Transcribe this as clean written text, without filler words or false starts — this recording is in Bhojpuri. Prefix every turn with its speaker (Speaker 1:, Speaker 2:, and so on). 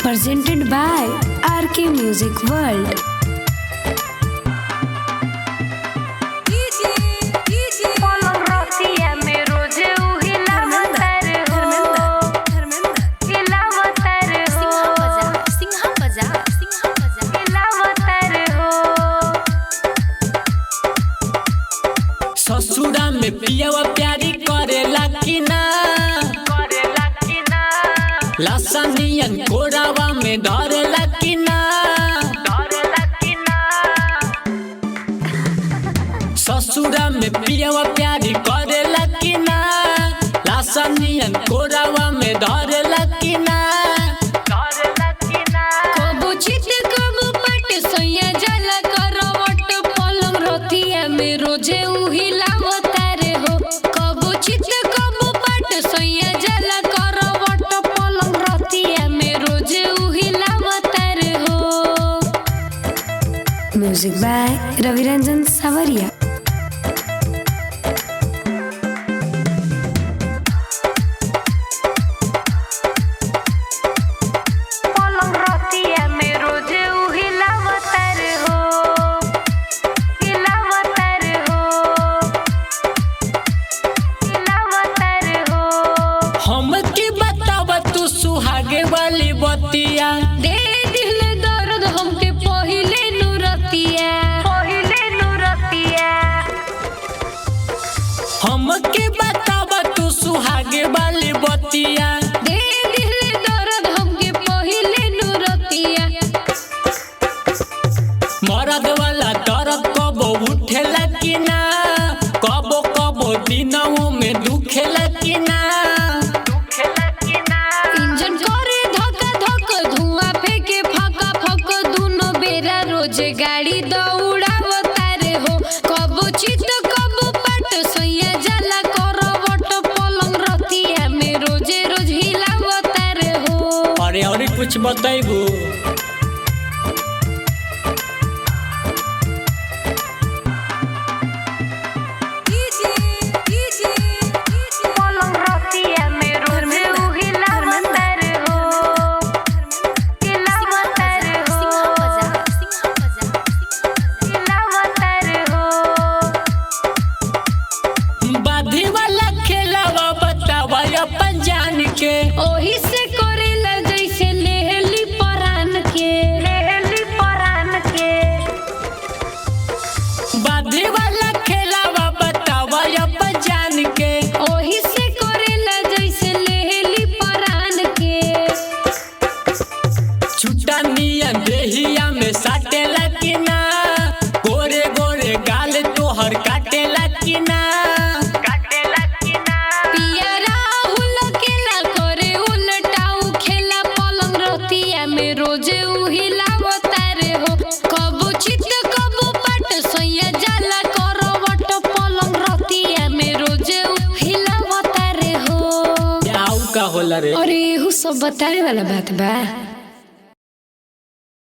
Speaker 1: presented by RK Music World.
Speaker 2: ससुरा में पियवा प्यारी करेला कि ना, लसनियन कोरावा में धरेला कि ना। ससुरा में पियवा प्यारी करेला कि ना, लसनियन कोरावा में धरेला कि ना।
Speaker 1: कबो चित कबो पट सोया जाला करवट पलंग रतिया में रोजे उही लावतारे हो। कबो चित कबो पट सोया जाला करवट पलंग रतिया में रोजे उही लावतारे हो। म्यूजिक बाय रविरंजन सावरिया।
Speaker 2: हमके बताव तू सुहागे वाली बतिया,
Speaker 1: दे दिल दर्द हमके पहिले नुरतिया।
Speaker 2: हमके बताव तू सुहागे वाली बतिया,
Speaker 1: दे दिल दर्द हमके पहिले नुरतिया।
Speaker 2: मरद वाला दर्द कबो उठेला कि ना, कबो कबो दिनों में दुखेला कि ना।
Speaker 1: इंजन करे धक्का धक धुआं फेंके फका फक दुनो बेरा रोजे गाड़ी दौड़ावतारे हो। कबो चित कबो पट सोया जाला करवट पलंग रतिया में रोजे रोज हिलावतारे हो।
Speaker 2: अरे और कुछ बताइबू। बाधी वाला खेलावा बतावा अपन जान के,
Speaker 1: ओही से करेला जैसे लेहली परान के।
Speaker 2: बाधी वाला खेलावा बतावा अपन जान के,
Speaker 1: ओही से करेला जैसे लेहली परान के।
Speaker 2: छुट्टा नियन देहिया में साटेला कि ना, गोरे गोरे गाल तोहर काटेला कि ना।
Speaker 1: पिया राहुल केला करे उलटाऊ खेला पलंग रतिया में रोजे उही लावतारे हो। कबो चित कबो पट सोया जाला करवट पलंग रतिया में रोजे उही लावतारे हो।
Speaker 2: का होला रे।
Speaker 1: अरे एहू सब बतावे वाला बात बा।